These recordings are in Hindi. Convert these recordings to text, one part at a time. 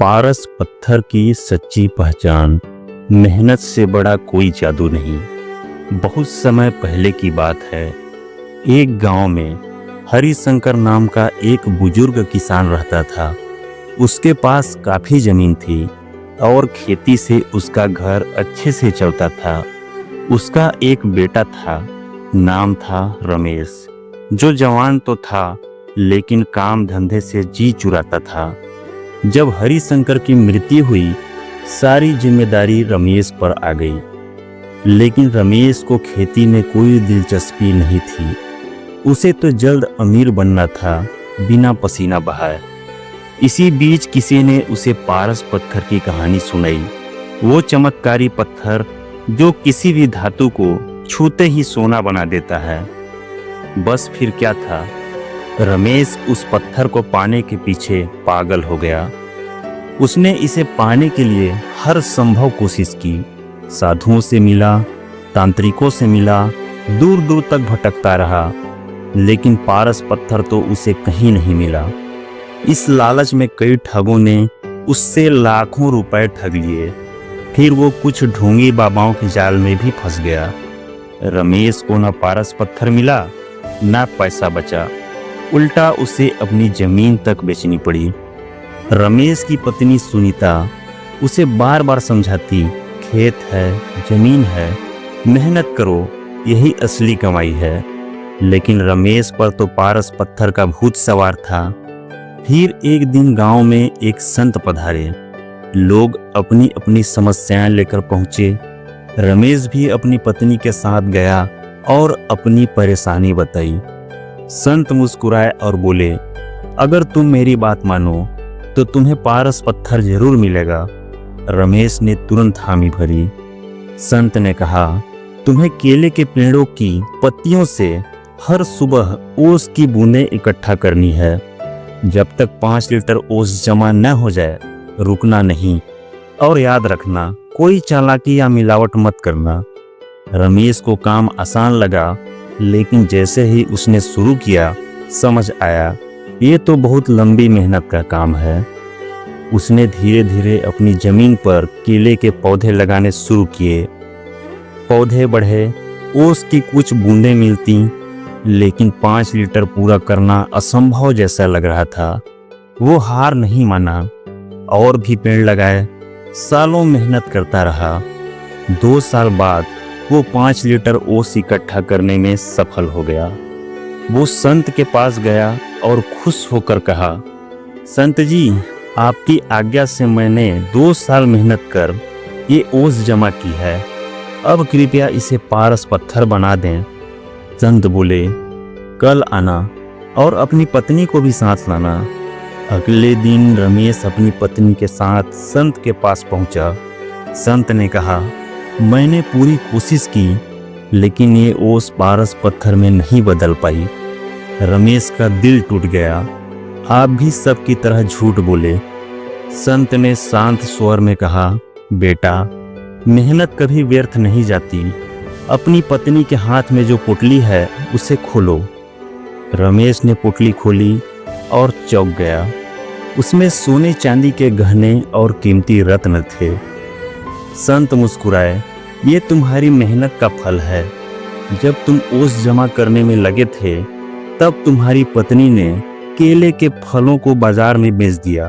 पारस पत्थर की सच्ची पहचान। मेहनत से बड़ा कोई जादू नहीं। बहुत समय पहले की बात है। एक गांव में हरिशंकर नाम का एक बुजुर्ग किसान रहता था। उसके पास काफी जमीन थी और खेती से उसका घर अच्छे से चलता था। उसका एक बेटा था, नाम था रमेश, जो जवान तो था लेकिन काम धंधे से जी चुराता था। जब हरिशंकर की मृत्यु हुई, सारी जिम्मेदारी रमेश पर आ गई। लेकिन रमेश को खेती में कोई दिलचस्पी नहीं थी। उसे तो जल्द अमीर बनना था, बिना पसीना बहाए। इसी बीच किसी ने उसे पारस पत्थर की कहानी सुनाई। वो चमत्कारी पत्थर जो किसी भी धातु को छूते ही सोना बना देता है। बस फिर क्या था, रमेश उस पत्थर को पाने के पीछे पागल हो गया। उसने इसे पाने के लिए हर संभव कोशिश की। साधुओं से मिला, तांत्रिकों से मिला, दूर दूर तक भटकता रहा, लेकिन पारस पत्थर तो उसे कहीं नहीं मिला। इस लालच में कई ठगों ने उससे लाखों रुपए ठग लिए। फिर वो कुछ ढोंगी बाबाओं के जाल में भी फंस गया। रमेश को न पारस पत्थर मिला, न पैसा बचा। उल्टा उसे अपनी जमीन तक बेचनी पड़ी। रमेश की पत्नी सुनीता उसे बार बार समझाती, खेत है, जमीन है, मेहनत करो, यही असली कमाई है। लेकिन रमेश पर तो पारस पत्थर का भूत सवार था। फिर एक दिन गांव में एक संत पधारे। लोग अपनी अपनी समस्याएं लेकर पहुंचे। रमेश भी अपनी पत्नी के साथ गया और अपनी परेशानी बताई। संत मुस्कुराए और बोले, अगर तुम मेरी बात मानो तो तुम्हें पारस पत्थर जरूर मिलेगा। रमेश ने तुरंत हामी भरी। संत ने कहा, तुम्हें केले के पेड़ों की पत्तियों से हर सुबह ओस की बूंदें इकट्ठा करनी है। जब तक 5 लीटर ओस जमा न हो जाए, रुकना नहीं। और याद रखना, कोई चालाकी या मिलावट मत करना। रमेश को काम आसान लगा, लेकिन जैसे ही उसने शुरू किया, समझ आया ये तो बहुत लंबी मेहनत का काम है। उसने धीरे धीरे अपनी जमीन पर केले के पौधे लगाने शुरू किए। पौधे बढ़े, ओस की कुछ बूंदें मिलती, लेकिन 5 लीटर पूरा करना असंभव जैसा लग रहा था। वो हार नहीं माना, और भी पेड़ लगाए, सालों मेहनत करता रहा। 2 साल बाद वो 5 लीटर ओस इकट्ठा करने में सफल हो गया। वो संत के पास गया और खुश होकर कहा, संत जी, आपकी आज्ञा से मैंने 2 साल मेहनत कर ये ओस जमा की है। अब कृपया इसे पारस पत्थर बना दें। संत बोले, कल आना और अपनी पत्नी को भी साथ लाना। अगले दिन रमेश अपनी पत्नी के साथ संत के पास पहुंचा। संत ने कहा, मैंने पूरी कोशिश की, लेकिन ये ओस पारस पत्थर में नहीं बदल पाई। रमेश का दिल टूट गया। आप भी सबकी तरह झूठ बोले। संत ने शांत स्वर में कहा, बेटा, मेहनत कभी व्यर्थ नहीं जाती। अपनी पत्नी के हाथ में जो पुटली है, उसे खोलो। रमेश ने पुटली खोली और चौंक गया। उसमें सोने चांदी के गहने और कीमती रत्न थे। संत मुस्कुराए, ये तुम्हारी मेहनत का फल है। जब तुम ओस जमा करने में लगे थे, तब तुम्हारी पत्नी ने केले के फलों को बाजार में बेच दिया।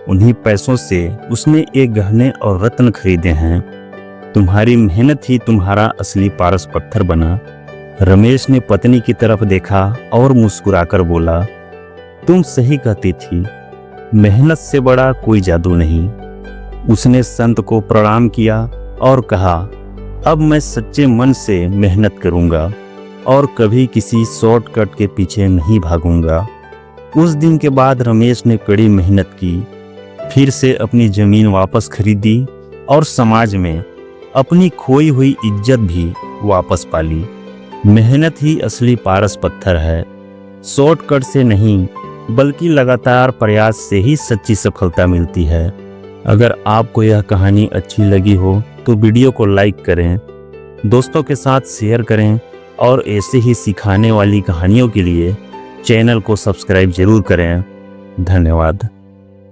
उन्हीं पैसों से उसने ये गहने और रत्न खरीदे हैं। तुम्हारी मेहनत ही तुम्हारा असली पारस पत्थर बना। रमेश ने पत्नी की तरफ देखा और मुस्कुराकर बोला, तुम सही कहती थी, मेहनत से बड़ा कोई जादू नहीं। उसने संत को प्रणाम किया और कहा, अब मैं सच्चे मन से मेहनत करूंगा और कभी किसी शॉर्टकट के पीछे नहीं भागूंगा। उस दिन के बाद रमेश ने कड़ी मेहनत की, फिर से अपनी जमीन वापस खरीदी और समाज में अपनी खोई हुई इज्जत भी वापस पाली। मेहनत ही असली पारस पत्थर है। शॉर्टकट से नहीं, बल्कि लगातार प्रयास से ही सच्ची सफलता मिलती है। अगर आपको यह कहानी अच्छी लगी हो तो वीडियो को लाइक करें, दोस्तों के साथ शेयर करें और ऐसे ही सिखाने वाली कहानियों के लिए चैनल को सब्सक्राइब जरूर करें। धन्यवाद।